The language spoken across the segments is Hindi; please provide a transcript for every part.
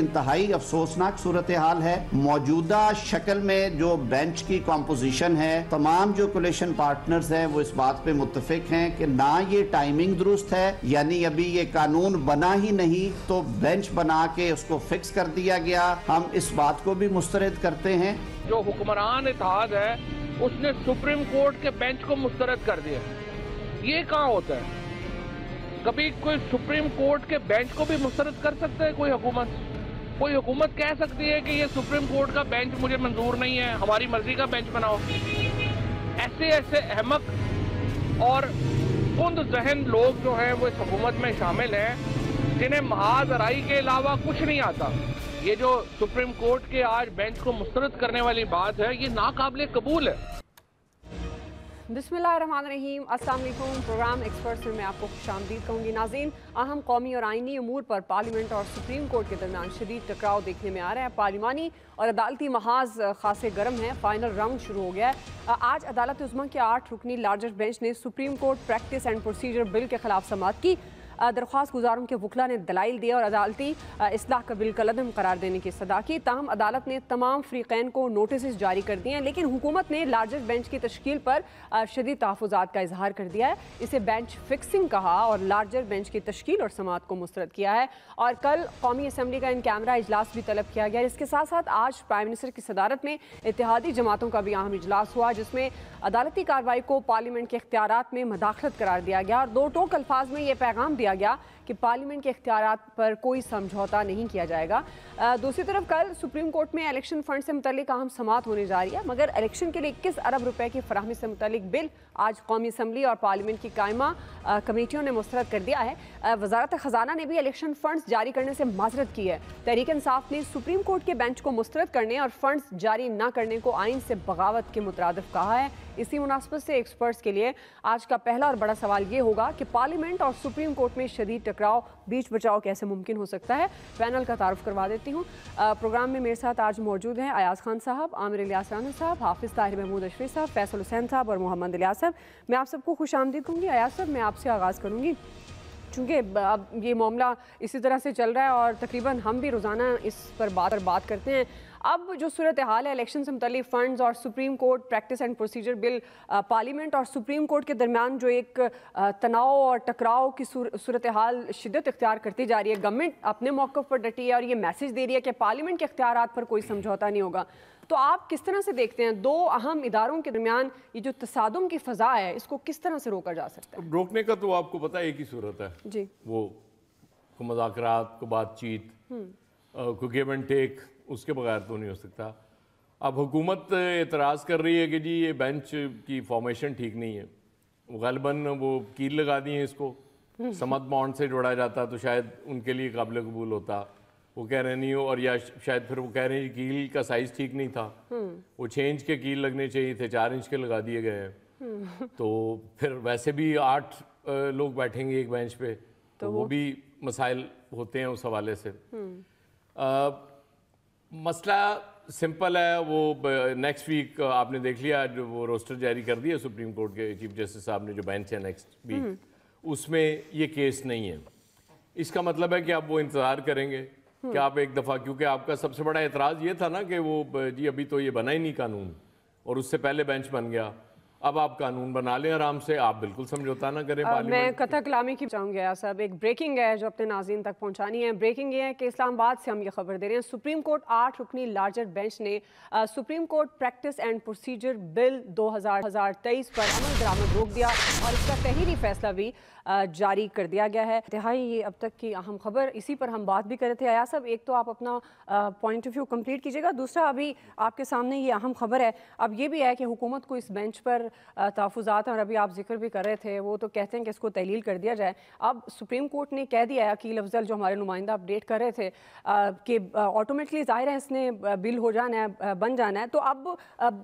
इंतहाई अफसोसनाक सूरत हाल है। मौजूदा शक्ल में जो बेंच की कॉम्पोजिशन है, तमाम जो कोलिशन पार्टनर्स हैं वो इस बात पे मुत्तफिक हैं कि ना ये टाइमिंग दुरुस्त है, यानी अभी ये कानून बना ही नहीं तो बेंच बना के उसको फिक्स कर दिया गया। हम इस बात को भी मुस्तरद करते हैं। जो हुक्मरान इत्तेहाद है उसने सुप्रीम कोर्ट के बेंच को मुस्तरद कर दिया। ये कहाँ होता है? कभी कोई सुप्रीम कोर्ट के बेंच को भी मुस्तरद कर सकता है कोई हुकूमत? कोई हुकूमत कह सकती है कि ये सुप्रीम कोर्ट का बेंच मुझे मंजूर नहीं है, हमारी मर्जी का बेंच बनाओ? ऐसे ऐसे अहमक और कुंद जहन लोग जो हैं वो इस हुकूमत में शामिल हैं, जिन्हें महाज राई के अलावा कुछ नहीं आता। ये जो सुप्रीम कोर्ट के आज बेंच को मुस्तरद करने वाली बात है, ये नाकाबिले कबूल है। बिस्मिल्लाहिर्रहमानिर्रहीम, अस्सलाम वालेकुम। प्रोग्राम एक्सपर्ट्स में मैं आपको खुशामदीद कहूँगी। नाज़रीन, अहम कौमी और आइनी अमूर पर पार्लियामेंट और सुप्रीम कोर्ट के दरमियान शदीद टकराव देखने में आ रहा है। पार्लिमानी और अदालती महाज खासे गर्म हैं। फाइनल राउंड शुरू हो गया है। आज अदालत उज़्मा के 8 रुकनी लार्जर बेंच ने supreme court practice and procedure bill के खिलाफ समाअत की। दरख्वास्त गुजारों के वकला ने दलाइल दिया और अदालती इस्लाह का बिल कलअदम करार देने की सदा की। ताहम अदालत ने तमाम फ़रीक़ैन को नोटिस जारी कर दिए हैं, लेकिन हुकूमत ने लार्जर बेंच की तश्कील पर शदीद तहफ़्फ़ुज़ात का इजहार कर दिया है। इसे बेंच फिक्सिंग कहा और लार्जर बेंच की तश्कील और समाअत को मुस्तरद किया है। और कल कौमी असम्बली का इन कैमरा इजलास भी तलब किया गया। इसके साथ साथ आज प्राइम मिनिस्टर की सदारत में इत्तेहादी जमातों का भी अहम इजलास हुआ, जिसमें अदालती कार्रवाई को पार्लियामेंट के इख्तियारात में मदाखलत करार दिया गया और दो टोक अल्फाज में यह पैगाम दिया गया कि पार्लियामेंट के इख्तियारात पर कोई समझौता नहीं किया जाएगा। दूसरी तरफ कल सुप्रीम कोर्ट में इलेक्शन फंड से मुतल्लिक अहम समाअत होने जा रही है, मगर इलेक्शन के लिए 21 अरब रुपए की फराहमी से मुतल्लिक बिल आज कौमी असम्बली और पार्लियामेंट की कायमा कमेटियों ने मुस्तरद कर दिया है। वजारत ख़जाना ने भी इलेक्शन फंड्स जारी करने से माजरत की है। तहरीक इंसाफ ने सुप्रीम कोर्ट के बेंच को मुस्तरद करने और फंड्स जारी न करने को आइन से बगावत के मुतरादिफ कहा है। इसी मुनासबत से एक्सपर्ट्स के लिए आज का पहला और बड़ा सवाल ये होगा कि पार्लियामेंट और सुप्रीम कोर्ट में शदीद टकराव, बीच बचाव कैसे मुमकिन हो सकता है। पैनल का तारुफ करवा देती हूँ। प्रोग्राम में मेरे साथ आज मौजूद हैं अयाज खान साहब, आमिर इलियास राना साहब, हाफिज़ ताहिर महमूद अशरफी साहब, फैसल हुसैन साहब और मोहम्मद इलियास साहब। मैं आप सबको खुशामदीद कहूँगी। अयाज साहब, मैं आपसे आगाज़ करूँगी, चूँकि अब ये मामला इसी तरह से चल रहा है और तकरीबन हम भी रोज़ाना इस पर बात करते हैं। अब जो सूरत हाल है इलेक्शन से मुतल्लिक़ फ़ंड्स और supreme court practice and procedure bill, parliament और सुप्रीम कोर्ट के दरमियान जो एक तनाव और टकराव की सूरत हाल शिद्दत इख्तियार करती जा रही है। गवर्नमेंट अपने मौक़िफ़ पर डटी है और ये मैसेज दे रही है कि पार्लियामेंट के इख्तियारात पर कोई समझौता नहीं होगा। तो आप किस तरह से देखते हैं दो अहम इदारों के दरमियान ये जो तसादुम की फ़ज़ा है, इसको किस तरह से रोका जा सकता है? रोकने का तो आपको पता है एक ही सूरत है जी, वो मुज़ाकरात को, बातचीत को, गिव एंड टेक, उसके बगैर तो नहीं हो सकता। अब हुकूमत एतराज़ कर रही है कि जी ये बेंच की फॉर्मेशन ठीक नहीं है। ग़ालिबन वो कील लगा दी है इसको, समत बॉन्ड से जोड़ा जाता तो शायद उनके लिए काबिल कबूल होता। वो कह रहे नहीं हो, और या शायद फिर वो कह रहे हैं कील का साइज़ ठीक नहीं था, वो 6 इंच के कील लगने चाहिए थे, 4 इंच के लगा दिए गए हैं। तो फिर वैसे भी 8 लोग बैठेंगे एक बेंच पे, तो वो भी मसाइल होते हैं उस हवाले से। मसला सिंपल है। वो नेक्स्ट वीक आपने देख लिया, जो वो रोस्टर जारी कर दिया सुप्रीम कोर्ट के चीफ जस्टिस साहब ने, जो बेंच है नेक्स्ट वीक, उसमें ये केस नहीं है। इसका मतलब है कि आप वो इंतज़ार करेंगे कि आप एक दफ़ा, क्योंकि आपका सबसे बड़ा एतराज़ ये था ना कि वो जी अभी तो ये बना ही नहीं कानून, और उससे पहले बेंच बन गया। अब आप कानून बना लें आराम से, आप बिल्कुल समझौता ना करें। मैं कथा कलामी की चाहूँगी साहब, एक ब्रेकिंग है जो अपने नाज़रीन तक पहुँचानी है। ब्रेकिंग ये है कि इस्लामाबाद से हम ये खबर दे रहे हैं, सुप्रीम कोर्ट 8 रुकनी लार्जर बेंच ने supreme court practice and procedure bill 2023 पर अमल दरामद रोक दिया और इसका तहरीरी फैसला भी जारी कर दिया गया है। इंतहाई ये अब तक की अहम खबर, इसी पर हम बात भी कर रहे थे। आया साहब, एक तो आप अपना पॉइंट ऑफ व्यू कंप्लीट कीजिएगा, दूसरा अभी आपके सामने ये अहम खबर है। अब ये भी है कि हुकूमत को इस बेंच पर तहफ़्फ़ुज़ात हैं और अभी आप जिक्र भी कर रहे थे, वो तो कहते हैं कि इसको तहलील कर दिया जाए। अब सुप्रीम कोर्ट ने कह दिया है, अकील अफजल जो हमारे नुमाइंदा अपडेट कर रहे थे, कि ऑटोमेटिकली ज़ाहिर है इसने बिल हो जाना है, बन जाना है। तो अब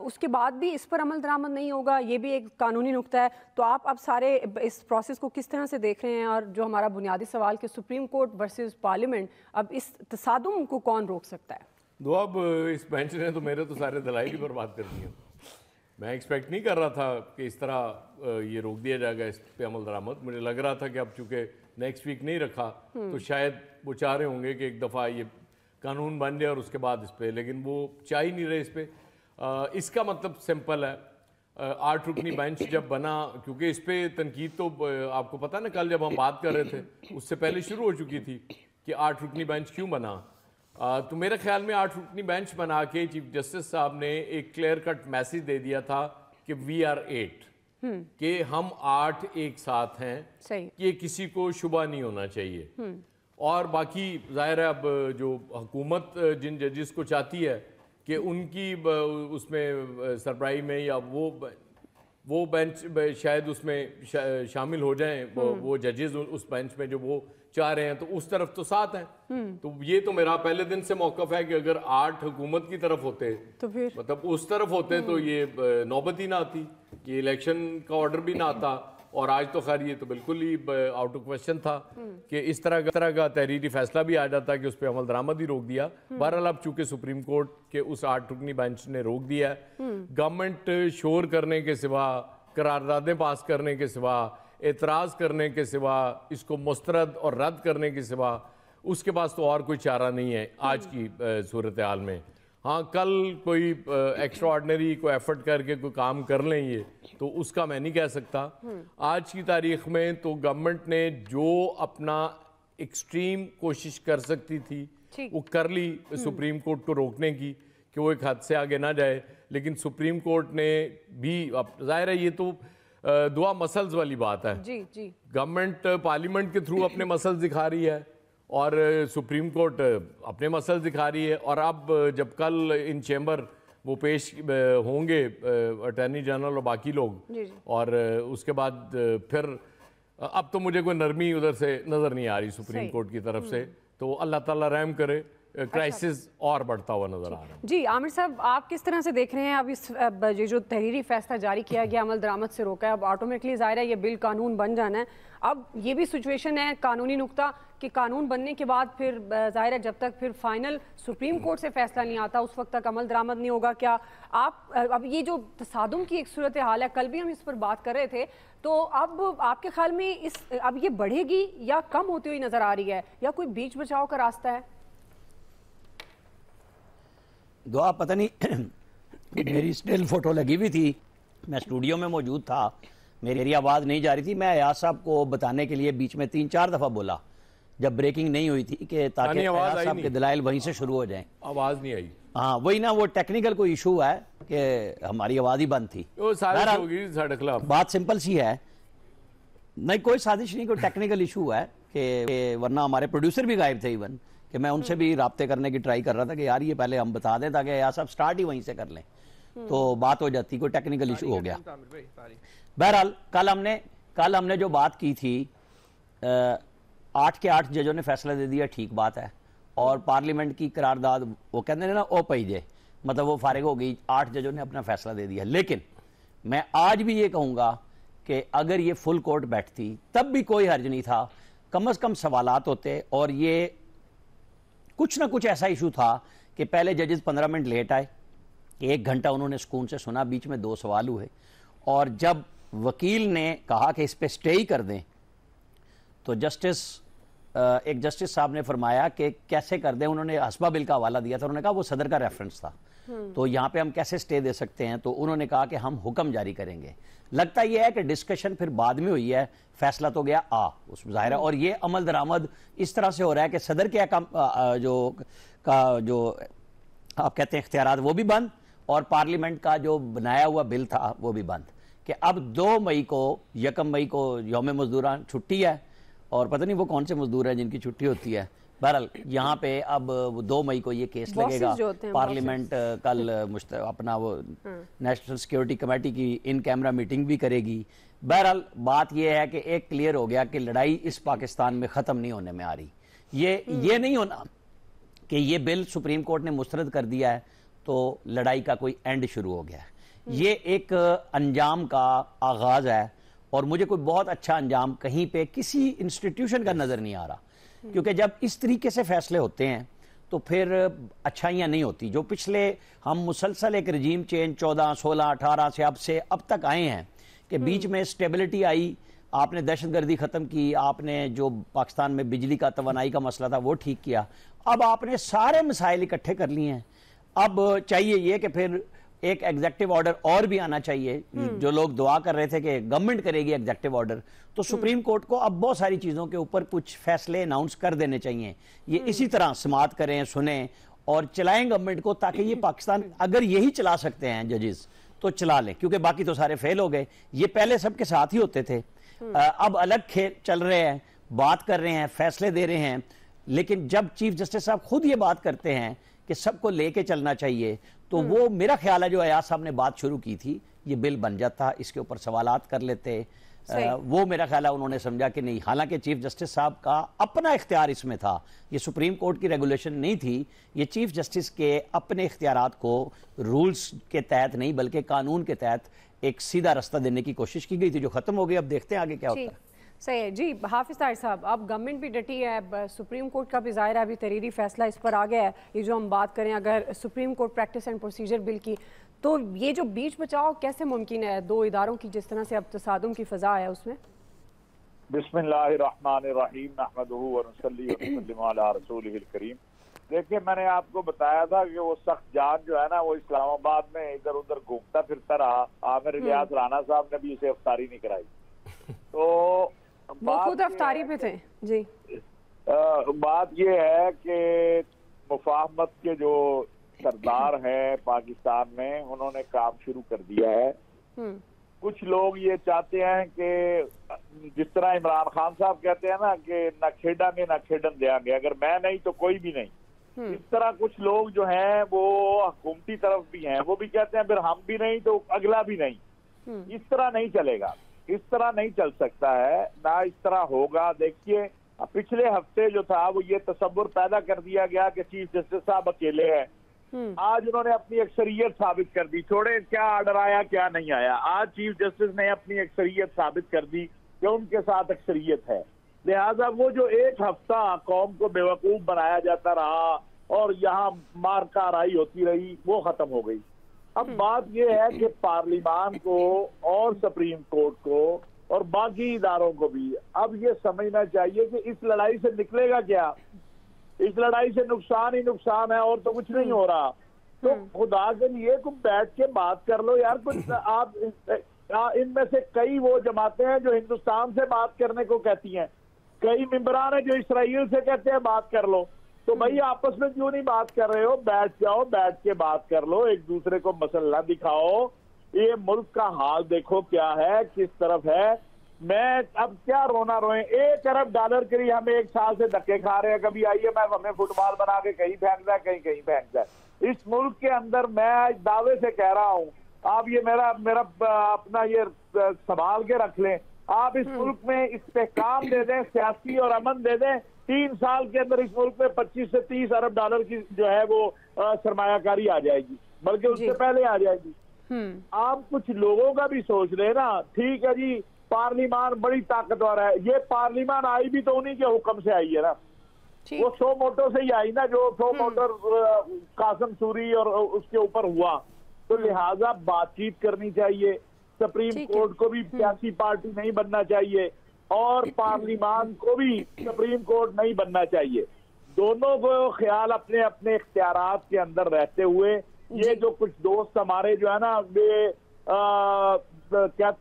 उसके बाद भी इस पर अमल दरामद नहीं होगा, ये भी एक कानूनी नुक्ता है। तो आप अब सारे इस प्रोसेस को किस तरह से देख रहे हैं? और जो हमारा बुनियादी सवाल कि सुप्रीम कोर्ट वर्सेस पार्लियामेंट, अब इस तसादुम को कौन रोक सकता है? दो, अब इस बेंच ने तो मेरे तो सारे दलाइल ही बर्बाद कर दिए। मैं एक्सपेक्ट नहीं कर रहा था कि इस तरह ये रोक दिया जाएगा इस पे अमल दरामद। मुझे लग रहा था कि अब चूंकि नेक्स्ट वीक नहीं रखा तो शायद वो चाह रहे होंगे कि एक दफ़ा ये कानून बन जाए और उसके बाद इस पर, लेकिन वो चाह ही नहीं रहे इस पर। इसका मतलब सिंपल है, 8 रुकनी बेंच जब बना, क्योंकि इस पर तनकीद तो आपको पता ना, कल जब हम बात कर रहे थे उससे पहले शुरू हो चुकी थी कि 8 रुकनी बेंच क्यों बना। तो मेरे ख्याल में 8 रुकनी बेंच बना के चीफ जस्टिस साहब ने एक क्लियर कट मैसेज दे दिया था कि वी आर 8, कि हम 8 एक साथ हैं, ये किसी को शुबा नहीं होना चाहिए। और बाकी जाहिर है अब जो हुकूमत जिन जजेस को चाहती है कि उनकी उसमें सरबराही में या वो बेंच शायद उसमें शामिल हो जाएं, वो जजेस उस बेंच में जो वो चाह रहे हैं, तो उस तरफ तो साथ हैं। तो ये तो मेरा पहले दिन से मौक़िफ़ है कि अगर 8 हुकूमत की तरफ होते तो फिर मतलब उस तरफ होते तो ये नौबत ही ना आती, ये इलेक्शन का ऑर्डर भी ना आता। और आज तो खैर ये तो बिल्कुल ही आउट ऑफ क्वेश्चन था कि इस तरह का तहरीरी फैसला भी आ जाता कि उस पर अमल दरामद ही रोक दिया। बहरहाल अब चूंकि सुप्रीम कोर्ट के उस 8 रुकनी बेंच ने रोक दिया है, गवर्नमेंट शोर करने के सिवा, करारदादें पास करने के सिवा, एतराज़ करने के सिवा, इसको मुस्तरद और रद्द करने के सिवा उसके पास तो और कोई चारा नहीं है आज की सूरत हाल में। हाँ, कल कोई एक्स्ट्रा ऑर्डिनरी कोई एफर्ट करके कोई काम कर लें ये तो उसका मैं नहीं कह सकता। आज की तारीख में तो गवर्नमेंट ने जो अपना एक्सट्रीम कोशिश कर सकती थी वो कर ली सुप्रीम कोर्ट को रोकने की कि वो एक हद से आगे ना जाए, लेकिन सुप्रीम कोर्ट ने भी, अब जाहिर है ये तो दुआ मसल्स वाली बात है, गवर्नमेंट पार्लियामेंट के थ्रू अपने मसल्स दिखा रही है और सुप्रीम कोर्ट अपने मसल दिखा रही है। और अब जब कल इन चैम्बर वो पेश होंगे अटॉर्नी जनरल और बाकी लोग, और उसके बाद फिर अब तो मुझे कोई नरमी उधर से नज़र नहीं आ रही सुप्रीम कोर्ट की तरफ से, तो अल्लाह ताला रहम करे, क्राइसिस और बढ़ता हुआ नजर आ रहा है। जी आमिर साहब, आप किस तरह से देख रहे हैं अब ये जो तहरीरी फैसला जारी किया गया, अमल दरामद से रोका है, अब ऑटोमेटिकली जाहिर है ये बिल कानून बन जाना है। अब ये भी सिचुएशन है कानूनी नुक्ता कि कानून बनने के बाद फिर जाहिर है जब तक फिर फाइनल सुप्रीम कोर्ट से फैसला नहीं आता उस वक्त तक अमल दरामद नहीं होगा। क्या आप अब ये जो तसादुम की एक सूरत हाल है, कल भी हम इस पर बात कर रहे थे, तो अब आपके ख्याल में अब ये बढ़ेगी या कम होती हुई नजर आ रही है, या कोई बीच बचाव का रास्ता है? दुआ पता नहीं मेरी स्टिल फोटो लगी हुई थी, मैं स्टूडियो में मौजूद था, मेरी आवाज़ नहीं जा रही थी। मैं अयाज साहब को बताने के लिए बीच में 3-4 दफ़ा बोला जब ब्रेकिंग नहीं हुई थी कि ताकि अयाज साहब के दलाइल वहीं से शुरू हो जाएं। आवाज़ नहीं आई। हाँ वही ना, वो टेक्निकल कोई इशू है कि हमारी आवाज़ ही बंद थी। बात सिंपल सी है, नहीं कोई साजिश नहीं, कोई टेक्निकल इशू है कि वरना हमारे प्रोड्यूसर भी गायब थे इवन, कि मैं उनसे भी राब्ते करने की ट्राई कर रहा था कि यार ये पहले हम बता दें ताकि यार सब स्टार्ट ही वहीं से कर लें तो बात हो जाती, कोई टेक्निकल इशू हो गया। बहरहाल कल हमने जो बात की थी, 8 के 8 जजों ने फैसला दे दिया, ठीक बात है, और पार्लियामेंट की करारदाद वो कहते हैं ना ओ पईजे, मतलब वो फारिग हो गई, 8 जजों ने अपना फैसला दे दिया। लेकिन मैं आज भी ये कहूँगा कि अगर ये फुल कोर्ट बैठती तब भी कोई हर्ज नहीं था, कम अज़ कम सवालात होते, और ये कुछ ना कुछ ऐसा इशू था कि पहले जजेस 15 मिनट लेट आए, 1 घंटा उन्होंने सुकून से सुना, बीच में 2 सवाल हुए, और जब वकील ने कहा कि इस पर स्टे ही कर दें तो एक जस्टिस साहब ने फरमाया कि कैसे कर दें, उन्होंने हस्बा बिल का हवाला दिया था, उन्होंने कहा वो सदर का रेफरेंस था, तो यहाँ पे हम कैसे स्टे दे सकते हैं, तो उन्होंने कहा कि हम हुक्म जारी करेंगे। लगता यह है कि डिस्कशन फिर बाद में हुई है, फैसला तो गया उस ज़ाहिर है, और ये अमल दरामद इस तरह से हो रहा है कि सदर के जो आप कहते हैं इख्तियारात वो भी बंद, और पार्लियामेंट का जो बनाया हुआ बिल था वो भी बंद, कि अब 2 मई को 1 मई को यौम मजदूरान छुट्टी है, और पता नहीं वो कौन से मजदूर हैं जिनकी छुट्टी होती है। बहरहाल यहाँ पे अब 2 मई को ये केस लगेगा, पार्लियामेंट कल अपना वो नेशनल सिक्योरिटी कमेटी की इन कैमरा मीटिंग भी करेगी। बहरहाल बात ये है कि एक क्लियर हो गया कि लड़ाई इस पाकिस्तान में ख़त्म नहीं होने में आ रही। ये नहीं होना कि ये बिल सुप्रीम कोर्ट ने मुस्तरद कर दिया है तो लड़ाई का कोई एंड शुरू हो गया है। ये एक अंजाम का आगाज़ है, और मुझे कोई बहुत अच्छा अंजाम कहीं पे किसी इंस्टीट्यूशन का नज़र नहीं आ रहा, क्योंकि जब इस तरीके से फैसले होते हैं तो फिर अच्छाइयाँ नहीं होती। जो पिछले हम मुसलसल एक रजीम चेंज 14, 16, 18 से अब तक आए हैं कि बीच में स्टेबिलिटी आई, आपने दहशतगर्दी ख़त्म की, आपने जो पाकिस्तान में बिजली का तवानाई का मसला था वो ठीक किया। अब आपने सारे मसाइल इकट्ठे कर लिए हैं। अब चाहिए ये कि फिर एक एग्जेक्टिव ऑर्डर और भी आना चाहिए। जो लोग दुआ कर रहे थे कि गवर्नमेंट करेगी एग्जेक्टिव ऑर्डर, तो सुप्रीम कोर्ट को अब बहुत सारी चीज़ों के ऊपर कुछ फैसले अनाउंस कर देने चाहिए। ये इसी तरह समाअत करें, सुने और चलाएं गवर्नमेंट को, ताकि ये पाकिस्तान अगर यही चला सकते हैं जजेस तो चला लें, क्योंकि बाकी तो सारे फेल हो गए। ये पहले सबके साथ ही होते थे, अब अलग खेल चल रहे हैं, बात कर रहे हैं, फैसले दे रहे हैं। लेकिन जब चीफ जस्टिस साहब खुद ये बात करते हैं कि सबको लेके चलना चाहिए, तो वो मेरा ख्याल है जो अयाज साहब ने बात शुरू की थी, ये बिल बन जाता, इसके ऊपर सवालात कर लेते। वो मेरा ख्याल है उन्होंने समझा कि नहीं, हालांकि चीफ जस्टिस साहब का अपना इख्तियार इसमें था, ये सुप्रीम कोर्ट की रेगुलेशन नहीं थी, ये चीफ जस्टिस के अपने इख्तियारात को रूल्स के तहत नहीं बल्कि कानून के तहत एक सीधा रास्ता देने की कोशिश की गई थी, जो खत्म हो गई। अब देखते हैं आगे क्या होता है। सही है जी। हाफिज ताहिर साहब, अब गवर्नमेंट भी डटी है, सुप्रीम कोर्ट का भी ज़ाहिर है अभी तहरीरी फैसला इस पर आ गया है। ये जो हम बात करें अगर supreme court practice and procedure bill की, तो ये जो बीच बचाव कैसे मुमकिन है दो इदारों की, जिस तरह से अब तसादुम की फ़ज़ा है उसमें? बिस्मिल्लाहिर्रहमानिर्रहीम नहमदुहु व नुसल्ली व नुसल्लिमु अला रसूलिहिल करीम। देखिए, मैंने आपको बताया था कि वो सख्त जान जो है ना, वो इस्लामाबाद में इधर उधर घूमता फिरता रहा। आमिर इलियास राना साहब ने भी इसे अफ्तारी नहीं कराई, तो वो खुद अफ्तारी पे थे जी। बात ये है कि मुफाहमत के जो सरदार हैं पाकिस्तान में, उन्होंने काम शुरू कर दिया है। कुछ लोग ये चाहते हैं कि जिस तरह इमरान खान साहब कहते हैं ना कि न खेडा में न खेडन देंगे, अगर मैं नहीं तो कोई भी नहीं, इस तरह कुछ लोग जो हैं वो हुकूमती तरफ भी हैं, वो भी कहते हैं फिर हम भी नहीं तो अगला भी नहीं। इस तरह नहीं चलेगा, इस तरह नहीं चल सकता है, ना इस तरह होगा। देखिए, पिछले हफ्ते जो था वो ये तसव्वुर पैदा कर दिया गया कि चीफ जस्टिस साहब अकेले हैं। आज उन्होंने अपनी अक्सरियत साबित कर दी, छोड़े क्या आर्डर आया क्या नहीं आया, आज चीफ जस्टिस ने अपनी अक्सरियत साबित कर दी कि उनके साथ अक्सरियत है। लिहाजा वो जो एक हफ्ता कौम को बेवकूफ बनाया जाता रहा और यहाँ मार कारवाई होती रही, वो खत्म हो गई। अब बात यह है कि पार्लिमान को और सुप्रीम कोर्ट को और बाकी इदारों को भी अब ये समझना चाहिए कि इस लड़ाई से निकलेगा क्या। इस लड़ाई से नुकसान ही नुकसान है और तो कुछ नहीं हो रहा। तो खुदा के लिए तुम बैठ के बात कर लो यार। कुछ आप इनमें से कई वो जमातें हैं जो हिंदुस्तान से बात करने को कहती हैं, कई मेंबरान हैं जो इसराइल से कहते हैं बात कर लो। तो भाई आपस में क्यों नहीं बात कर रहे हो? बैठ जाओ, बैठ के बात कर लो, एक दूसरे को मसला दिखाओ। ये मुल्क का हाल देखो क्या है, किस तरफ है। मैं अब क्या रोना रोए, $1 अरब के लिए हम 1 साल से धक्के खा रहे हैं। कभी IMF हमें फुटबॉल बना के कहीं फेंकता है, कहीं कहीं फेंकता है। इस मुल्क के अंदर मैं दावे से कह रहा हूँ, आप ये मेरा अपना ये संभाल के रख लें, आप इस मुल्क में इस्तेहकाम दे दें, सियासी और अमन दे दें। 3 साल के अंदर इस मुल्क में 25 से 30 अरब डॉलर की जो है वो सरमायाकारी आ जाएगी, बल्कि उससे पहले आ जाएगी। आप कुछ लोगों का भी सोच रहे ना। ठीक है जी, पार्लिमान बड़ी ताकतवर है, ये पार्लिमान आई भी तो उन्हीं के हुक्म से आई है ना, वो 100 मोटो से ही आई ना, जो 100 मोटर कासम सूरी और उसके ऊपर हुआ। तो लिहाजा बातचीत करनी चाहिए, सुप्रीम कोर्ट को भी सियासी पार्टी नहीं बनना चाहिए और पार्लिमान को भी सुप्रीम कोर्ट नहीं बनना चाहिए। दोनों को ख्याल अपने अपने इख्तियारात के अंदर रहते हुए, ये जो कुछ दोस्त हमारे जो है ना वे क्या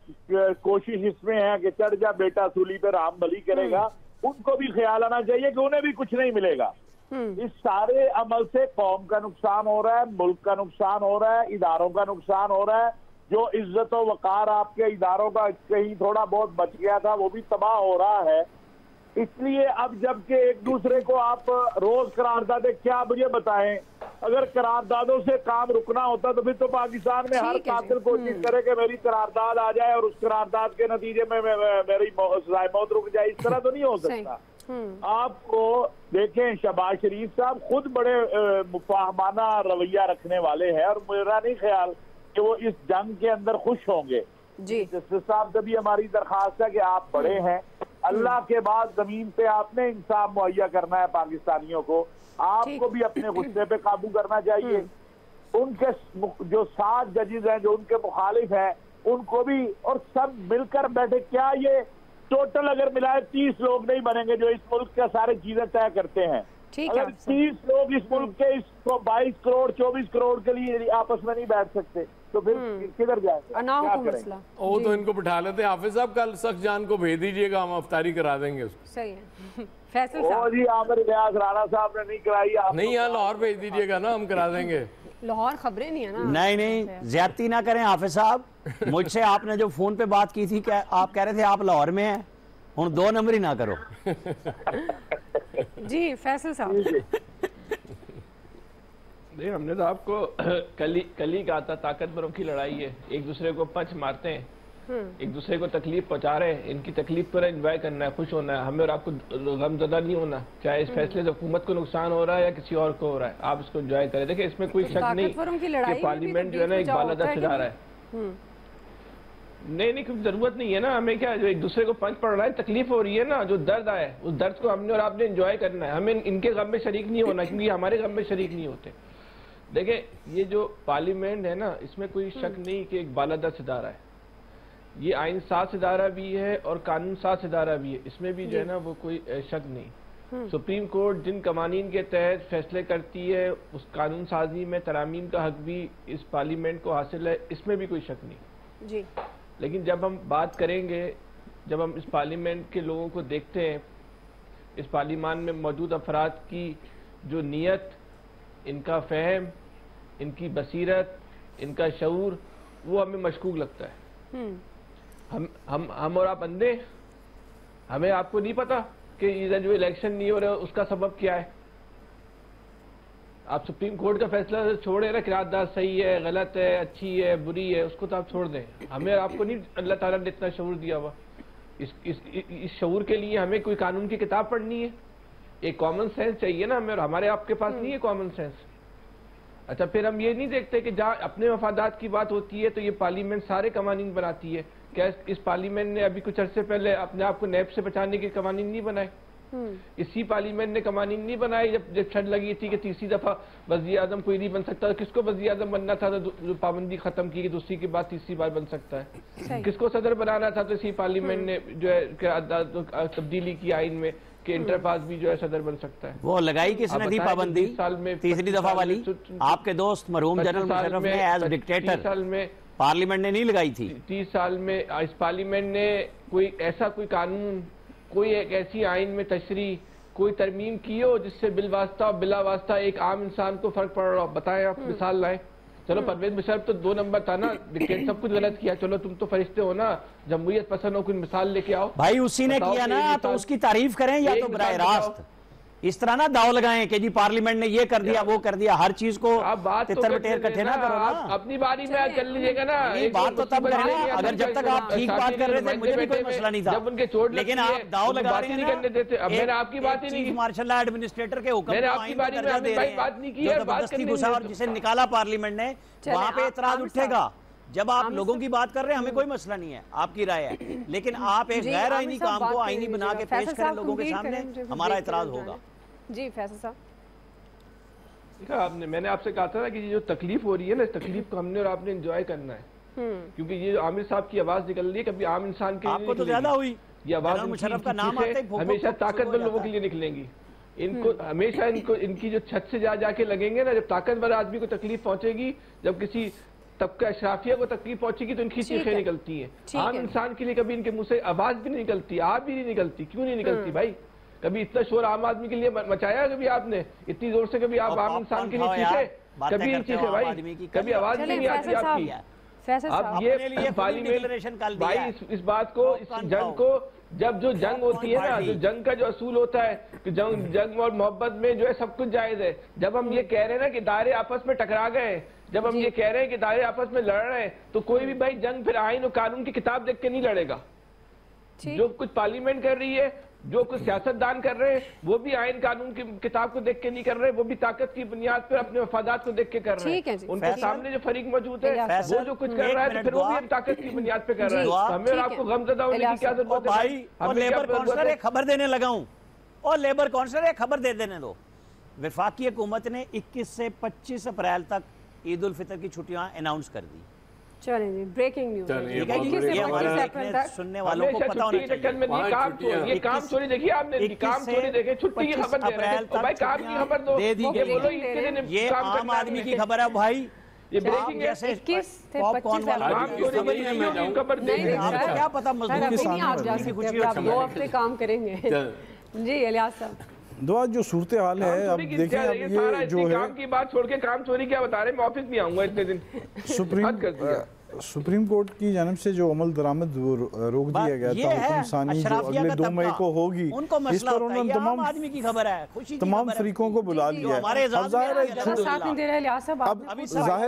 कोशिश इसमें है कि चढ़ जा बेटा सूली पे राम भली करेगा, उनको भी ख्याल आना चाहिए कि उन्हें भी कुछ नहीं मिलेगा। इस सारे अमल से कौम का नुकसान हो रहा है, मुल्क का नुकसान हो रहा है, इदारों का नुकसान हो रहा है। जो इज्जत और वकार आपके इदारों का कहीं थोड़ा बहुत बच गया था वो भी तबाह हो रहा है। इसलिए अब जबकि एक दूसरे को आप रोज करारदादे, क्या मुझे बताएं, अगर करारदादों से काम रुकना होता तो फिर तो पाकिस्तान में हर कातिल कोशिश करे कि मेरी करारदाद आ जाए और उस करारदाद के नतीजे में मेरी सजाए मौत रुक जाए। इस तरह तो नहीं हो सकता। आपको देखें, शहबाज शरीफ साहब खुद बड़े मुफाहमाना रवैया रखने वाले हैं और मेरा नहीं ख्याल कि वो इस जंग के अंदर खुश होंगे। जस्टिस साहब से भी हमारी दरखास्त है कि आप बड़े हैं, अल्लाह के बाद जमीन पे आपने इंसाफ मुहैया करना है पाकिस्तानियों को, आपको भी अपने गुस्से पे काबू करना चाहिए। उनके जो 7 जजेस हैं जो उनके मुखालिफ हैं उनको भी, और सब मिलकर बैठे। क्या ये टोटल अगर मिलाए 30 लोग नहीं बनेंगे जो इस मुल्क का सारी चीजें तय करते हैं। अगर 30 लोग इस मुल्क के इस 22 करोड़ 24 करोड़ के लिए आपस में नहीं बैठ सकते तो फिर किधर जाएंगे, क्या करेंगे? वो तो इनको बिठा लेते हैं। हाफिज साहब कल सख्त जान को भेज दीजिएगा, हम अफ्तारी करा देंगे उसको। सही है। फैसल साहब जी आमिर रियाज राणा साहब ने नहीं कराई, आप नहीं यहाँ लाहौर भेज दीजिएगा ना, हम करा देंगे। लाहौर खबरें नहीं है ना। नहीं ज्यादती ना करें हाफिज साहब, मुझसे आपने जो फोन पे बात की थी, क्या आप कह रहे थे आप लाहौर में हैं, हूँ 2 नंबर ही ना करो। जी फैसल साहब। नहीं, हमने तो आपको कल ही कहा था ताकतवरों की लड़ाई है, एक दूसरे को पंच मारते हैं, एक दूसरे को तकलीफ पहुंचा रहे हैं, इनकी तकलीफ पर एंजॉय करना है, खुश होना है, हमें और आपको गमज़दा नहीं होना, चाहे इस फैसले से हुकूमत को नुकसान हो रहा है या किसी और को हो रहा है, आप इसको एंजॉय करें। देखिए इसमें कोई शक नहीं कि पार्लियामेंट जो है ना एक बालादस्त इदारा है। नहीं कोई जरूरत नहीं है ना, हमें क्या जो एक दूसरे को पंच पड़ रहा है, तकलीफ हो रही है ना, जो दर्द आए उस दर्द को हमने और आपने एंजॉय करना है, हमें इनके गम में शरीक नहीं होना क्योंकि हमारे गम में शरीक नहीं होते। देखिए ये जो पार्लियामेंट है ना, इसमें कोई शक नहीं कि एक बालादस्त इदारा है, ये आइन साज इदारा भी है और कानून साज इदारा भी है, इसमें भी जो है ना वो कोई शक नहीं। सुप्रीम कोर्ट जिन कवानीन के तहत फैसले करती है उस कानून साजी में तरामीम का हक भी इस पार्लियामेंट को हासिल है, इसमें भी कोई शक नहीं जी। लेकिन जब हम बात करेंगे, जब हम इस पार्लियामेंट के लोगों को देखते हैं, इस पार्लियामान में मौजूद अफराद की जो नीयत, इनका फहम, इनकी बसीरत, इनका शऊर, वो हमें मशकूक लगता है। हम और आप अंधे, हमें आपको नहीं पता कि इधर जो इलेक्शन नहीं हो रहा उसका सबब क्या है। आप सुप्रीम कोर्ट का फैसला छोड़े ना, किरारदार सही है, गलत है, अच्छी है, बुरी है, उसको तो आप छोड़ दें। हमें आपको नहीं अल्लाह ताला ने इतना शऊर दिया हुआ। इस शऊर के लिए हमें कोई कानून की किताब पढ़नी है, एक कॉमन सेंस चाहिए ना हमें, और हमारे आपके पास नहीं है कॉमन सेंस। अच्छा फिर हम ये नहीं देखते कि जहाँ अपने मफादात की बात होती है तो ये पार्लियामेंट सारे कवानीन बनाती है। क्या इस पार्लियामेंट ने अभी कुछ अरसे पहले अपने आप को नैब से बचाने के कवानीन नहीं बनाए? इसी पार्लियामेंट ने कवानीन नहीं बनाई जब छड़ लगी थी कि तीसरी दफा वज़ीर आज़म कोई नहीं बन सकता। किसको वज़ीर आज़म बनना था तो जो पाबंदी खत्म की कि दूसरी के बाद तीसरी बार बन सकता है। किसको सदर बनाना था तो इसी पार्लियामेंट ने जो है तब्दीली की आइन में कि इंटर पास भी जो है सदर बन सकता है। वो लगाई किसने थी पाबंदी? साल में तीसरी दफा वाली आपके दोस्त मरहूम जनरल मुशर्रफ ने एज डिक्टेटर साल में पार्लियामेंट ने नहीं लगाई थी। 30 साल में इस पार्लियामेंट ने कोई ऐसा कोई कानून, कोई एक ऐसी आइन में तशरी, कोई तरमीम की हो जिससे बिलवास्ता और बिला वास्ता एक आम इंसान को फर्क पड़ रहा हो? बताएं आप, मिसाल लाएं। चलो परवेज मुशर्रफ तो 2 नंबर था ना, डिक्टेटर सब कुछ गलत किया, चलो तुम तो फरिश्ते हो ना, जमहूरियत पसंद हो, कोई मिसाल लेके आओ भाई। उसी ने किया ना, तो उसकी तारीफ करें या तो बराह रास्त इस तरह ना दाव लगाएं कि जी पार्लियामेंट ने ये कर दिया वो कर दिया, हर चीज को तितर बटेर इकट्ठे ना करो ना। अपनी बारी में कर लीजिएगा ना, बात तो तब करना अगर जब तक आप ठीक बात कर रहे थे मुझे भी कोई मसला नहीं था, जब उनके चोट लेकिन आप दाव लगा रहे हैं नहीं करने देते। अब मैंने आपकी बात ही नहीं की, मार्शल लॉ एडमिनिस्ट्रेटर के हुक्म मैंने आपकी बारी में बात नहीं की है, जबरदस्ती घुसा और जिसे निकाला पार्लियामेंट ने, वहां पे एतराज उठेगा। जब आप लोगों की बात कर रहे हैं हमें कोई मसला नहीं है, आपकी राय है, लेकिन आप एक गैर आईनी काम को आईनी बना के पेश करें लोगों के सामने, हमारा एतराज होगा। जी फैसल साहब, देखा आपने, मैंने आपसे कहा था ना कि ये जो तकलीफ हो रही है ना, इस तकलीफ को हमने और आपने एंजॉय करना है, क्योंकि ये जो आमिर साहब की आवाज निकल रही है कभी आम इंसान के लिए आपको तो ज्यादा हुई, ये आवाज मुशर्रफ का नाम आते ही हमेशा ताकतवर लोगों के लिए निकलेंगी। इनको हमेशा इनकी जो छत से जाके लगेंगे ना, जब ताकतवर आदमी को तकलीफ पहुंचेगी, जब किसी तबका अशराफिया को तकलीफ पहुंचेगी तो इनकी चीखें निकलती हैं। आम इंसान के लिए कभी इनके मुंह से आवाज भी नहीं निकलती, आप भी नहीं निकलती। क्यों नहीं निकलती भाई? कभी इतना शोर आम आदमी के लिए मचाया कभी आपने इतनी जोर से? कभी आप आम इंसान के लिए चीखे? कभी नहीं चीखे भाई, कभी आवाज नहीं आती आपकी। अब ये पार्लियामेंट भाई इस बात को, इस जंग को, जब जो जंग होती है ना, जो जंग का जो असूल होता है कि जंग और मोहब्बत में जो है सब कुछ जायज है। जब हम ये कह रहे हैं ना कि दायरे आपस में टकरा गए, जब हम ये कह रहे हैं कि दायरे आपस में लड़ रहे हैं, तो कोई भी भाई जंग फिर आइन और कानून की किताब देख के नहीं लड़ेगा। जो कुछ पार्लियामेंट कर रही है, जो कुछ सियासतदान कर रहे हैं, वो भी आइन कानून की किताब को देख के नहीं कर रहे, वो भी ताकत की बुनियाद पर अपने वफादात को देख के कर रहे हैं। उनके सामने जो फरीक मौजूद है वो जो कुछ कर रहा है तो फिर वो भी हम ताकत की बुनियाद पे कर रहे हैं। हमें और आपको गमज़दा होने की क्या जरूरत है भाई? और लेबर काउंसिलर एक खबर देने लगा हूं, और लेबर काउंसिलर एक खबर दे देने दो। वफाकी हुकूमत ने 21 से 25 अप्रैल तक ईद उल फितर की छुट्टियां अनाउंस कर दी। चलेंगे ब्रेकिंग न्यूज सुनने वालों को पता होना चाहिए। ये काम चोरी देखिए आपने, काम चोरी देखे, छुट्टी की खबर दे रहे हैं भाई, काम की खबर दो दे दी गई। ये आम आदमी की खबर है भाई, ये ब्रेकिंग जैसे 21 से पॉपकॉर्न 25 वाला खबर दे रहे हैं। आपको क्या पता मजदूर किसान आप जा सकते हैं, आप 2 हफ्ते काम करेंगे। जी इलियास साहब, दुआ जो सूरत हाल है, अब देखें अब ये जो है काम की बात छोड़ के काम चोरी क्या बता रहे हैं, मैं ऑफिस नहीं आऊंगा इतने दिन। सुप्रीम कोर्ट की जानब से जो अमल दरामद रोक दिया गया था, हुक्म सानी जो अगले 2 मई को होगी, इस पर उन्होंने तमाम आदमी की खबर है, खुशी तमाम फरीकों को बुला लिया है। अब जाहिर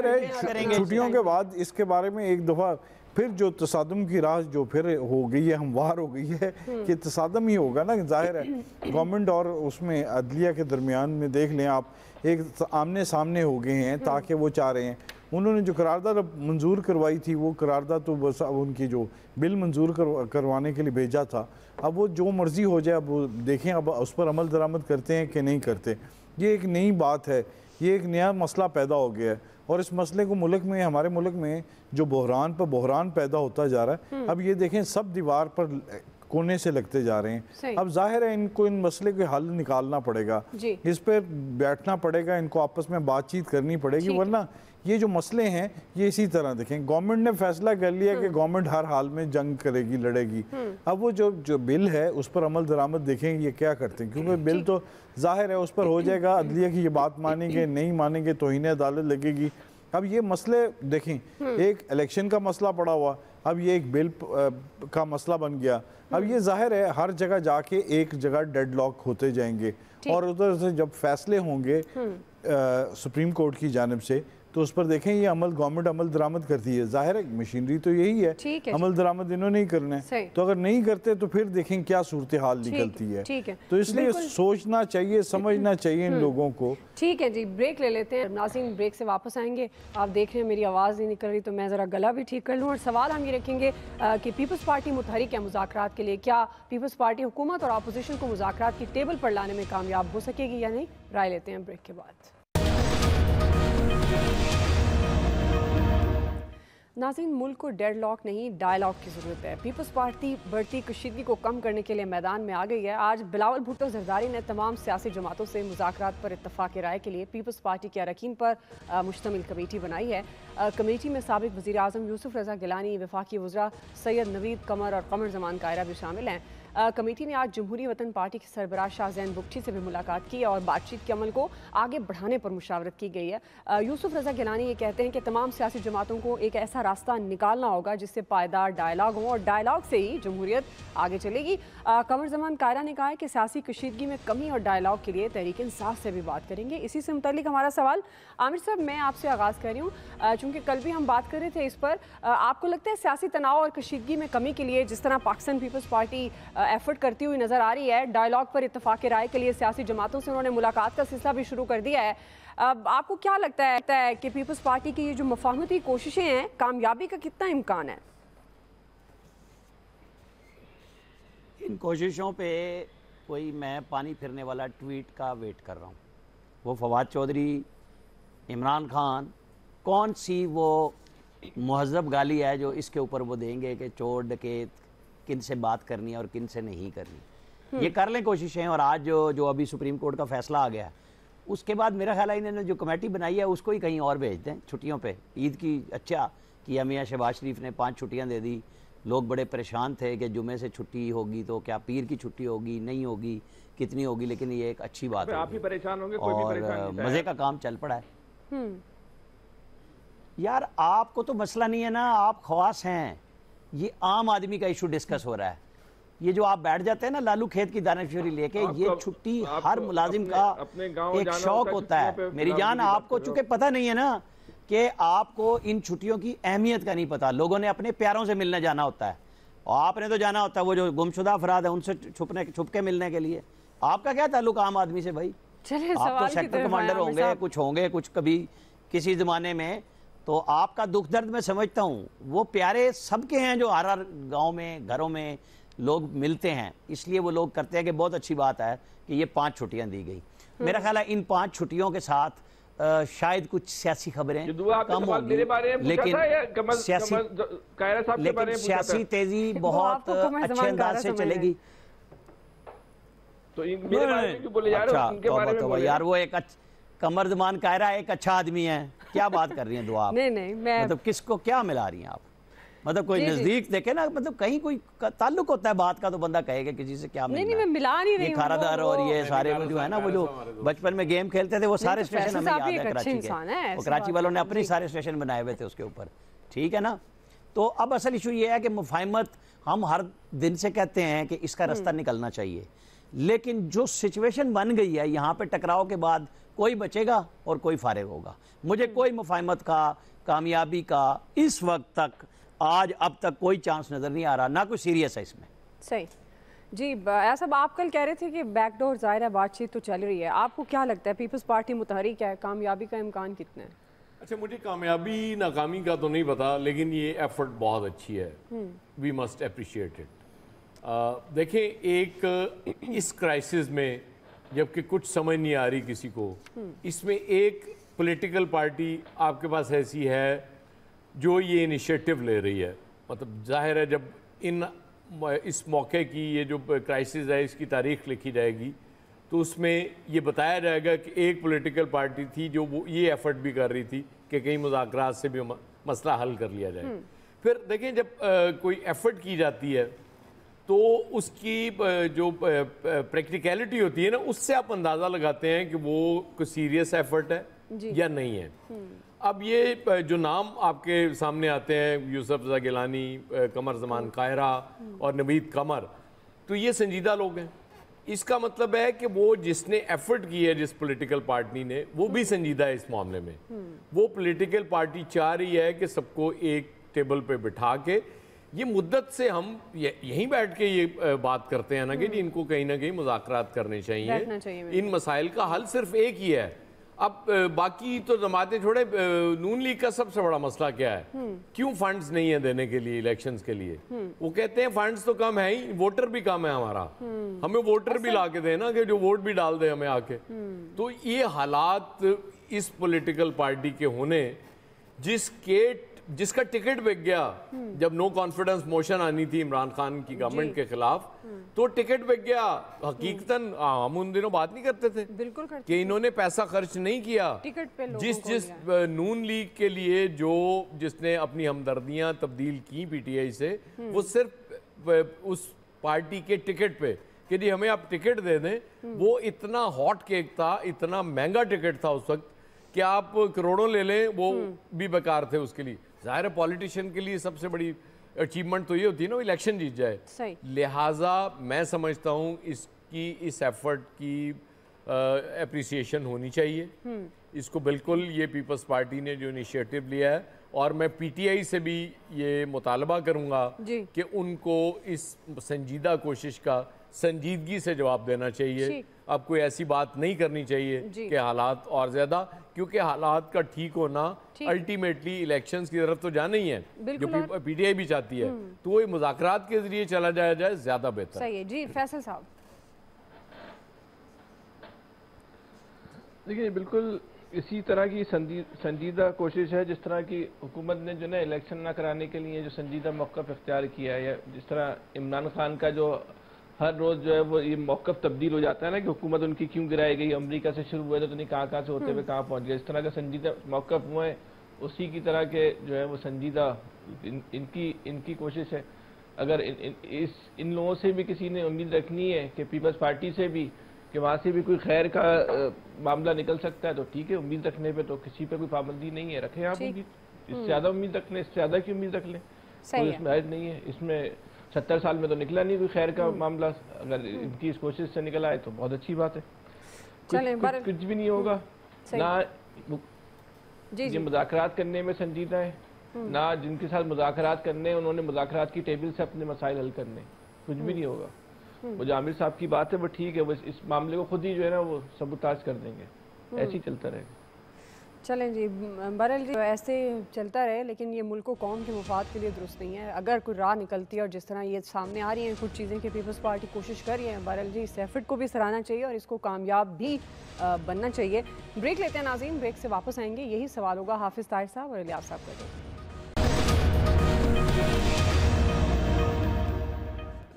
है छुट्टियों के बाद इसके बारे में एक दफा फिर जो तसादम की राह जो फिर हो गई है, हमवार हो गई है कि तसादम ही होगा ना। जाहिर है गवर्नमेंट और उसमें अदलिया के दरमियान में देख लें आप, एक आमने सामने हो गए हैं, ताकि वो चाह रहे हैं, उन्होंने जो करारदाद मंजूर करवाई थी, वो करारदाद तो बस अब उनकी जो बिल मंजूर करवाने के लिए भेजा था, अब वो जो मर्ज़ी हो जाए, अब वो देखें अब उस पर अमल दरामद करते हैं कि नहीं करते। ये एक नई बात है, ये एक नया मसला पैदा हो गया है, और इस मसले को मुल्क में, हमारे मुल्क में जो बहरान पर बहरान पैदा होता जा रहा है, अब ये देखें सब दीवार पर कोने से लगते जा रहे हैं। अब जाहिर है इनको इन मसले के हल निकालना पड़ेगा, इस पर बैठना पड़ेगा, इनको आपस में बातचीत करनी पड़ेगी, वरना ये जो मसले हैं ये इसी तरह देखें। गवर्नमेंट ने फैसला कर लिया कि गवर्नमेंट हर हाल में जंग करेगी, लड़ेगी। अब वो जो बिल है उस पर अमल दरामद देखेंगे ये क्या करते हैं, क्योंकि बिल तो जाहिर है उस पर हो जाएगा, अदलिया की ये बात मानेंगे, नहीं मानेंगे तौहीन अदालत लगेगी। अब ये मसले देखें, एक इलेक्शन का मसला पड़ा हुआ, अब ये एक बिल का मसला बन गया। अब ये जाहिर है हर जगह जाके एक जगह डेडलॉक होते जाएंगे, और उधर से जब फैसले होंगे सुप्रीम कोर्ट की जानिब से, तो उस पर देखें ये अमल गवर्नमेंट अमल दरामद करती है। जाहिर है मशीनरी तो यही है, अमल दरामद इन्होंने नहीं करना है, तो अगर नहीं करते तो फिर देखें क्या सूरत हाल निकलती है। तो इसलिए सोचना चाहिए, समझना चाहिए इन लोगों को। ठीक है जी, ब्रेक ले लेते हैं। नाज़रीन ब्रेक से वापस आएंगे। आप देख रहे हैं मेरी आवाज़ नहीं निकल रही, तो मैं ज़रा गला भी ठीक कर लूँ। और सवाल हम ये रखेंगे कि पीपल्स पार्टी मुतहरिक है मुज़ाकरात के लिए, क्या पीपल्स पार्टी हुकूमत और अपोजिशन को मुज़ाकरात की टेबल पर लाने में कामयाब हो सकेगी या नहीं? राय लेते हैं ब्रेक के बाद। नाज़रीन, मुल्क को डेडलॉक नहीं डायलॉग की ज़रूरत है। पीपल्स पार्टी बढ़ती कशीदगी को कम करने के लिए मैदान में आ गई है। आज बिलावल भुट्टो जरदारी ने तमाम सियासी जमातों से मुज़ाकरात पर इत्तफ़ाक़ राय के लिए पीपल्स पार्टी के अरकान पर मुश्तमिल कमेटी बनाई है। कमेटी में साबिक़ वज़ीर आज़म यूसुफ रज़ा गिलानी, वफाकी वज़रा सैयद नवीद कमर और कमर जमान कायरा भी शामिल हैं। कमेटी ने आज जमहूरी वतन पार्टी के सरबराह शाहजैन बुगटी से भी मुलाकात की और बातचीत के अमल को आगे बढ़ाने पर मुशावरत की गई है। यूसुफ रज़ा गिलानी ये कहते हैं कि तमाम सियासी जमातों को एक ऐसा रास्ता निकालना होगा जिससे पायदार डायलॉग हो, और डायलॉग से ही जमहूरियत आगे चलेगी। कमर जमान कायरा ने कहा है कि सियासी कशीदगी में कमी और डायलॉग के लिए तहरीक इंसाफ से भी बात करेंगे। इसी से मुतालिक हमारा सवाल, आमिर साहब मैं आपसे आगाज़ कर रही हूँ, चूँकि कल भी हम बात कर रहे थे इस पर, आपको लगता है सियासी तनाव और कशीदगी में कमी के लिए जिस तरह पाकिस्तान पीपल्स पार्टी एफर्ट करती हुई नजर आ रही है, डायलॉग पर इत्तफाक राय के लिए सियासी जमातों से उन्होंने मुलाकात का सिलसिला भी शुरू कर दिया है, अब आपको क्या लगता है कि पीपल्स पार्टी की ये जो मुफाहमती कोशिशें हैं, कामयाबी का कितना इम्कान है? इन कोशिशों पे कोई मैं पानी फिरने वाला ट्वीट का वेट कर रहा हूँ। वो फवाद चौधरी, इमरान खान, कौन सी वो मुहज़्ज़ब गाली है जो इसके ऊपर वो देंगे कि चोर डकैत किन से बात करनी है और किन से नहीं करनी। ये कर लें कोशिशें, और आज जो अभी सुप्रीम कोर्ट का फैसला आ गया है, उसके बाद मेरा ख्याल है इन्होंने जो कमेटी बनाई है उसको ही कहीं और भेज दें छुट्टियों पे। ईद की अच्छा किया मियाँ शहबाज शरीफ ने 5 छुट्टियाँ दे दी। लोग बड़े परेशान थे कि जुमे से छुट्टी होगी तो क्या पीर की छुट्टी होगी, नहीं होगी, कितनी होगी, लेकिन ये एक अच्छी बात है। आप ही परेशान होंगे, कोई और भी परेशान नहीं मज़े का काम चल पड़ा है। यार आपको तो मसला नहीं है ना, आप ख्वास हैं, ये आम आदमी का इशू डिस्कस हो रहा है। ये जो आप बैठ जाते हैं ना लालू खेत की दानशूरी लेके, ये छुट्टी हर मुलाजिम का एक शौक होता है। मेरी जान, आपको चूंकि पता नहीं है ना कि आपको इन छुट्टियों की अहमियत का नहीं पता। लोगों ने अपने प्यारों से मिलने जाना होता है, और आपने तो जाना होता है वो जो गुमशुदा अफराद है उनसे छुप के मिलने के लिए। आपका क्या ताल्लुक आम आदमी से भाई? आप तो सेक्टर कमांडर होंगे, कुछ होंगे, कुछ कभी किसी जमाने में, तो आपका दुख दर्द मैं समझता हूँ। वो प्यारे सबके हैं जो हर गांव में, घरों में लोग मिलते हैं, इसलिए वो लोग करते हैं कि बहुत अच्छी बात है कि ये 5 छुट्टियां दी गई। मेरा ख्याल है इन 5 छुट्टियों के साथ शायद कुछ सियासी खबरें कम होंगी, लेकिन सियासी तेजी बहुत अच्छे अंदाज से चलेगी। तो मेरे बारे में क्यों बोले जा रहे हो? उनके बारे में बोले यार, वो एक कमरजमान कायरा एक अच्छा आदमी है, क्या बात कर रही हैं दुआ? नहीं मैं मतलब किसको क्या मिला रही हैं आप? मतलब कोई नजदीक देखे ना, मतलब कहीं कोई ताल्लुक होता है बात का तो बंदा कहेगा किसी से क्या मिलना। नहीं मैं मिला नहीं रही हूं। ये खारादार और ये सारे जो है ना, वो जो बचपन में गेम खेलते थे वो सारे स्टेशन हमें याद है कराची के। वो कराची वालों ने अपने सारे स्टेशन बनाए हुए थे उसके ऊपर, ठीक है ना। तो अब असल इशू ये है कि मुफाहमत हम हर दिन से कहते हैं कि इसका रास्ता निकलना चाहिए, लेकिन जो सिचुएशन बन गई है यहाँ पे टकराव के बाद कोई बचेगा और कोई फारिग होगा। मुझे कोई मुफाहमत का, कामयाबी का इस वक्त तक, आज अब तक कोई चांस नजर नहीं आ रहा, ना कोई सीरियस है इसमें। सही जी। ऐसा आप कल कह रहे थे कि बैकडोर ज़ाहिर है बातचीत तो चल रही है, आपको क्या लगता है पीपल्स पार्टी मुतहरिक है, कामयाबी का इम्कान कितना है? अच्छा, मुझे कामयाबी नाकामी का तो नहीं पता, लेकिन ये एफर्ट बहुत अच्छी है, वी मस्ट अप्रिशिएट इट। देखें, एक इस क्राइसिस में जबकि कुछ समझ नहीं आ रही किसी को, इसमें एक पॉलिटिकल पार्टी आपके पास ऐसी है जो ये इनिशिएटिव ले रही है। मतलब जाहिर है जब इस मौके की ये जो क्राइसिस है इसकी तारीख लिखी जाएगी तो उसमें ये बताया जाएगा कि एक पॉलिटिकल पार्टी थी जो वो ये एफर्ट भी कर रही थी कि कई मुज़ाकरात से भी मसला हल कर लिया जाए। फिर देखें, जब कोई एफर्ट की जाती है तो उसकी जो प्रैक्टिकलिटी होती है ना, उससे आप अंदाज़ा लगाते हैं कि वो कोई सीरियस एफर्ट है या नहीं है। अब ये जो नाम आपके सामने आते हैं, यूसुफ रज़ा गिलानी, कमर ज़मान कायरा और नवीद कमर, तो ये संजीदा लोग हैं। इसका मतलब है कि वो जिसने एफर्ट की है, जिस पॉलिटिकल पार्टी ने, वो भी संजीदा है इस मामले में। वो पॉलिटिकल पार्टी चाह रही है कि सबको एक टेबल पे बिठा के, ये मुद्दत से हम यहीं बैठ के ये बात करते हैं ना कि जी इनको कहीं ना कहीं मुज़ाकरात करने चाहिए। इन मसाइल का हल सिर्फ एक ही है। अब बाकी तो जमातें छोड़े, नून लीग का सबसे बड़ा मसला क्या है? क्यों फंड्स नहीं है देने के लिए इलेक्शंस के लिए? वो कहते हैं फंड्स तो कम है ही, वोटर भी कम है हमारा, हमें वोटर भी ला के देना कि जो वोट भी डाल दे हमें आके। तो ये हालात इस पॉलिटिकल पार्टी के होने, जिसका टिकट बिक गया जब नो कॉन्फिडेंस मोशन आनी थी इमरान खान की गवर्नमेंट के खिलाफ, तो टिकट बिक गया। हकीकतन हम उन दिनों बात नहीं करते थे बिल्कुल करते कि इन्होंने पैसा खर्च नहीं किया टिकट पे। जिस नून लीग के लिए जिसने अपनी हमदर्दियां तब्दील की पीटीआई से, वो सिर्फ उस पार्टी के टिकट पे कि जी हमें आप टिकट दे दें, वो इतना हॉट केक था, इतना महंगा टिकट था उस वक्त कि आप करोड़ों ले लें वो भी बेकार थे उसके लिए। जाहिर है पॉलिटिशियन के लिए सबसे बड़ी अचीवमेंट तो ये होती है ना, इलेक्शन जीत जाए। लिहाजा मैं समझता हूँ इस एफर्ट की एप्रिसिएशन होनी चाहिए। इसको बिल्कुल ये पीपल्स पार्टी ने जो इनिशिएटिव लिया है, और मैं पीटीआई से भी ये मुतालबा करूँगा कि उनको इस संजीदा कोशिश का संजीदगी से जवाब देना चाहिए। अब कोई ऐसी बात नहीं करनी चाहिए कि हालात और ज़्यादा, क्योंकि हालात का ठीक होना अल्टीमेटली इलेक्शंस की तरफ तो जाना ही है, जो पीटीआई भी चाहती है। तो वो मुज़ाकरात के जरिए चला जाया जाए ज़्यादा बेहतर। सही है जी। फैसल साहब, देखिए बिल्कुल इसी तरह की संजीदा कोशिश है, जिस तरह की हुकूमत ने जो ना इलेक्शन ना कराने के लिए जो संजीदा मौक़िफ़ इख्तियार किया है, या जिस तरह इमरान खान का जो हर रोज़ जो है वो ये मौक़िफ़ तब्दील हो जाता है ना कि हुकूमत उनकी क्यों गिराई गई, अमेरिका से शुरू हुए तो नहीं कहाँ से होते हुए कहाँ पहुँच गए। इस तरह का संजीदा मौक़िफ़ हुए, उसी की तरह के जो है वो संजीदा इनकी कोशिश है। अगर इन लोगों से भी किसी ने उम्मीद रखनी है कि पीपल्स पार्टी से भी कि वहाँ से भी कोई खैर का मामला निकल सकता है, तो ठीक है, उम्मीद रखने पे तो किसी पे कोई पाबंदी नहीं है, रखें आप उम्मीद। इससे ज़्यादा उम्मीद रख लें, इससे ज़्यादा की उम्मीद रख लें, कोई इसमें हर्ज नहीं है। इसमें 70 साल में तो निकला नहीं कोई खैर का मामला, अगर इनकी इस कोशिश से निकल आए तो बहुत अच्छी बात है। कुछ भी नहीं होगा ना, ये मुज़ाकरात करने में संजीदा है ना, जिनके साथ मुज़ाकरात करने उन्होंने मुज़ाकरात की टेबल से अपने मसाइल हल करने, कुछ भी नहीं होगा। वो जो आमिर साहब की बात है वो ठीक है, वो इस मामले को खुद ही जो है ना वो सबूताज कर देंगे, ऐसे ही चलता रहेगा। चलें जी, बहरहाल जी ऐसे चलता रहे, लेकिन ये मुल्क को कौम के मुफाद के लिए दुरुस्त नहीं है। अगर कोई राह निकलती है और जिस तरह ये सामने आ रही हैं कुछ चीज़ें कि पीपल्स पार्टी कोशिश कर रही है, बहरहाल जी इस एफर्ट को भी सराहना चाहिए और इसको कामयाब भी बनना चाहिए। ब्रेक लेते हैं नाज़रीन, ब्रेक से वापस आएंगे। यही सवाल होगा हाफिज़ ताहिर साहब और इलियास साहब का।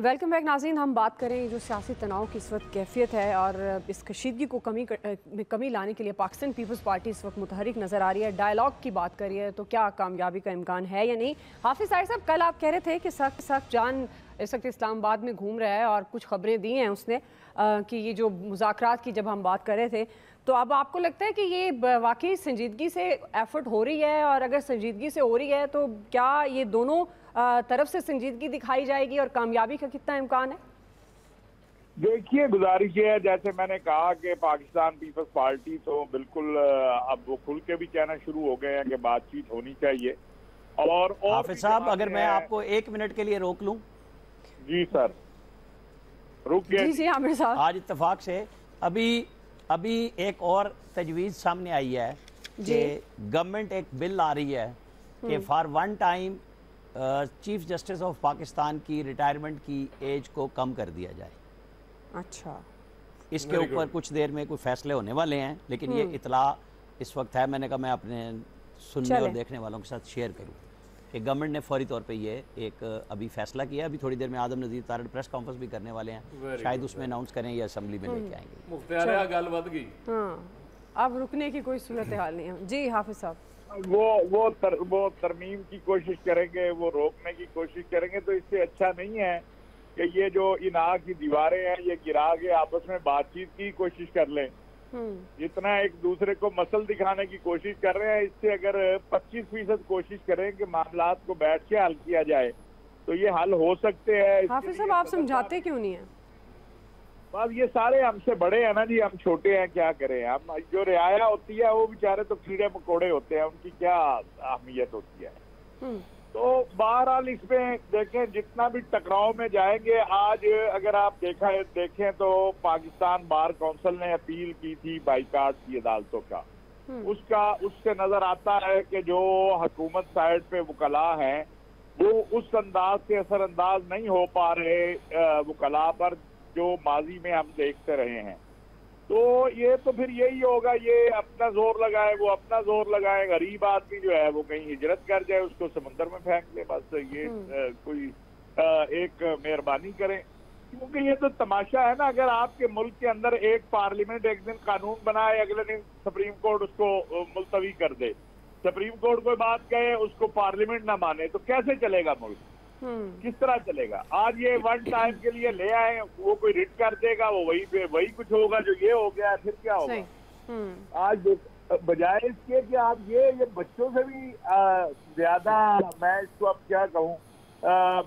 वेलकम बैक नाज़रीन। हम बात करें जो सियासी तनाव की इस वक्त कैफियत है और इस कशीदगी को कमी लाने के लिए पाकिस्तान पीपल्स पार्टी इस वक्त मुतहरिक नज़र आ रही है, डायलॉग की बात कर रही है, तो क्या कामयाबी का इम्कान है या नहीं? हाफिज़ ताहिर साहब, कल आप कह रहे थे कि सख्त जान इस वक्त इस्लामाबाद में घूम रहा है और कुछ खबरें दी हैं उसने कि ये जो मुज़ाकरात की जब हम बात कर रहे थे, तो अब आपको लगता है कि ये वाकई संजीदगी से एफर्ट हो रही है? और अगर संजीदगी से हो रही है तो क्या ये दोनों तरफ से संजीदगी दिखाई जाएगी और कामयाबी का कितना इम्कान है? देखिए, गुजारिश है, जैसे मैंने कहा कि पाकिस्तान पीपल्स पार्टी तो बिल्कुल अब वो खुल के भी कहना शुरू हो गए हैं कि बातचीत होनी चाहिए। और हाफिज साहब, अगर मैं आपको 1 मिनट के लिए रोक लूं। जी सर, रुक गए। जी आमिर साहब, आज इत्तेफाक से अभी एक और तजवीज़ सामने आई है कि गवर्नमेंट एक बिल ला रही है कि for one time chief justice of Pakistan की रिटायरमेंट की एज को कम कर दिया जाए। अच्छा, इसके ऊपर कुछ देर में कोई फैसले होने वाले हैं, लेकिन ये इतला इस वक्त है, मैंने कहा मैं अपने सुनने और देखने वालों के साथ शेयर करूं कि गवर्नमेंट ने फौरी तौर पे ये एक अभी फैसला किया। अभी थोड़ी देर में आदम नज़ीर तारड़ प्रेस कॉन्फ्रेंस भी करने वाले हैं, शायद उसमें अनाउंस करें या असेंबली में लेके आएंगे। मुख्तार गल बद गई, अब रुकने की कोई सूरत हाल नहीं है। जी हाफिज साहब, वो तरमीम की कोशिश करेंगे, वो रोकने की कोशिश करेंगे, तो इससे अच्छा नहीं है कि ये जो इन आग की दीवारें हैं ये गिरा के आपस में बातचीत की कोशिश कर लें। जितना एक दूसरे को मसल दिखाने की कोशिश कर रहे हैं, इससे अगर 25% कोशिश करें कि मामलात को बैठ के हल किया जाए तो ये हल हो सकते हैं। हाफिज साहब, आप समझाते क्यों नहीं है? बस ये सारे हमसे बड़े हैं ना जी, हम छोटे हैं, क्या करें हम। जो रियाया होती है वो बेचारे तो कीड़े मकोड़े होते हैं, उनकी क्या अहमियत होती है। तो बहरहाल इसमें देखें, जितना भी टकराव में जाएंगे, आज अगर आप देखें तो पाकिस्तान बार काउंसिल ने अपील की थी बाइकाट की अदालतों का, उससे नजर आता है कि जो हुकूमत साइड पे वकला हैं वो उस अंदाज से असरअंदाज नहीं हो पा रहे वकला पर जो माजी में हम देखते रहे हैं। तो ये तो फिर यही होगा, ये अपना जोर लगाए, वो अपना जोर लगाए, गरीब आदमी जो है वो कहीं हिजरत कर जाए, उसको समुद्र में फेंक ले, बस ये कोई एक मेहरबानी करें। क्योंकि ये तो तमाशा है ना, अगर आपके मुल्क के अंदर एक पार्लियामेंट एक दिन कानून बनाए, अगले दिन सुप्रीम कोर्ट उसको मुलतवी कर दे, सुप्रीम कोर्ट कोई बात कहे उसको पार्लियामेंट ना माने, तो कैसे चलेगा मुल्क? किस तरह चलेगा? आज ये वन टाइम के लिए ले आए, वो कोई रिट कर देगा, वो वही कुछ होगा जो ये हो गया, फिर क्या होगा? आज बजाय इसके कि आप ये बच्चों से भी ज्यादा, मैं इसको अब क्या कहूँ,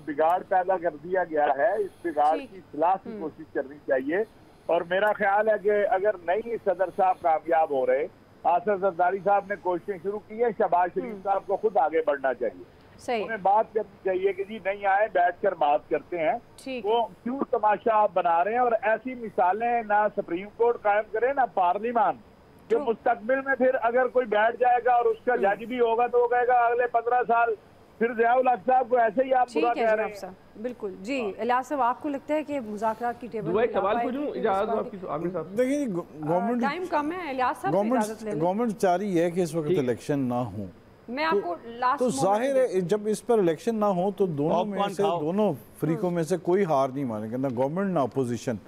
बिगाड़ पैदा कर दिया गया है। इस बिगाड़ की इस्लाह की कोशिश करनी चाहिए। और मेरा ख्याल है कि अगर नहीं सदर साहब कामयाब हो रहे, आसिफ जरदारी साहब ने कोशिशें शुरू की है, शहबाज शरीफ साहब को खुद आगे बढ़ना चाहिए, उन्हें बात करनी चाहिए कि जी नहीं आए, बैठकर बात करते हैं, वो क्यों तमाशा आप बना रहे हैं। और ऐसी मिसालें ना सुप्रीम कोर्ट कायम करे ना पार्लियामान, जो मुस्तकबिल में फिर अगर कोई बैठ जाएगा और उसका जज भी होगा तो वो कहेगा अगले 15 साल फिर ज़ियाउल हक साहब को ऐसे ही आप बुरा कह रहे हैं। बिल्कुल जी। इलियास साहब, आपको लगता है कि मुज़ाकरात की टेबल एक सवाल पूछूं, इजाज़त हो आपकी आमिर साहब? देखिए, गवर्नमेंट टाइम कम है, इलियास साहब से इजाज़त ले लें। गवर्नमेंट चाह रही है कि इस वक्त इलेक्शन ना हो, मैं आपको लास्ट तो जाहिर है जब इस पर इलेक्शन ना हो तो दोनों फरीकों में से कोई हार नहीं मानेगा, ना गवर्नमेंट ना अपोजिशन,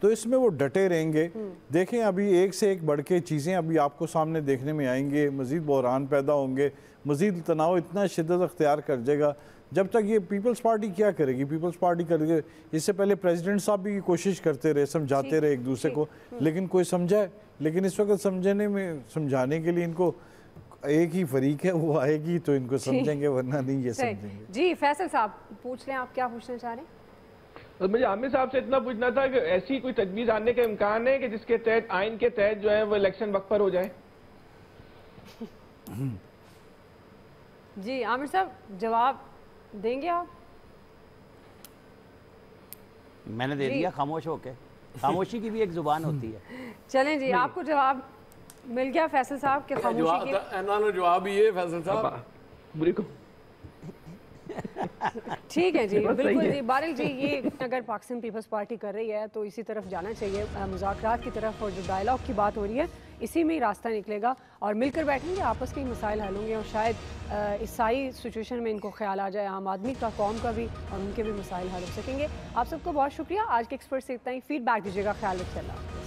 तो इसमें वो डटे रहेंगे। देखें, अभी एक से एक बढ़ के चीज़ें अभी आपको सामने देखने में आएंगे, मजीद बहरान पैदा होंगे, मजीद तनाव इतना शिद्दत अख्तियार कर जाएगा। जब तक ये पीपल्स पार्टी क्या करेगी? पीपल्स पार्टी करेगी, इससे पहले प्रेसिडेंट साहब भी कोशिश करते रहे, समझाते रहे एक दूसरे को, लेकिन कोई समझाए। लेकिन इस वक्त समझाने के लिए इनको एक ही फरीक है, वो आएगी तो इनको समझेंगे, वरना नहीं ये समझेंगे। जी फैसल साहब, पूछ लें, आप क्या पूछना चाह रहे हैं? तो मुझे आमिर साहब से इतना पूछना था कि ऐसी कोई तजवीज़ आने का इम्कान है कि जिसके तहत आइन के तहत जो है वो इलेक्शन वक्त पर हो जाए? जी आमिर साहब, जवाब देंगे आप? मैंने दे दिया खामोश होके, खामोशी की भी एक जुबान होती है। चलें जी, आपको जवाब मिल गया फैसल साहब के खामोशी के जवाब ये फैसल साहब बुरी को ठीक है जी, बिल्कुल जी। बारिल जी, ये अगर पाकिस्तान पीपल्स पार्टी कर रही है तो इसी तरफ जाना चाहिए, मुज़ाकरात की तरफ, और जो डायलॉग की बात हो रही है इसी में ही रास्ता निकलेगा और मिलकर बैठेंगे, आपस के मसाइल हल होंगे और शायद इस सारी सिचुएशन में इनको ख्याल आ जाए आम आदमी का, कौम का भी, और उनके भी मसाइल हल हो सकेंगे। आप सबको बहुत शुक्रिया। आज के एक्सपर्ट से इतना ही। फीडबैक दीजिएगा। ख्याल रखिए। अल्लाह।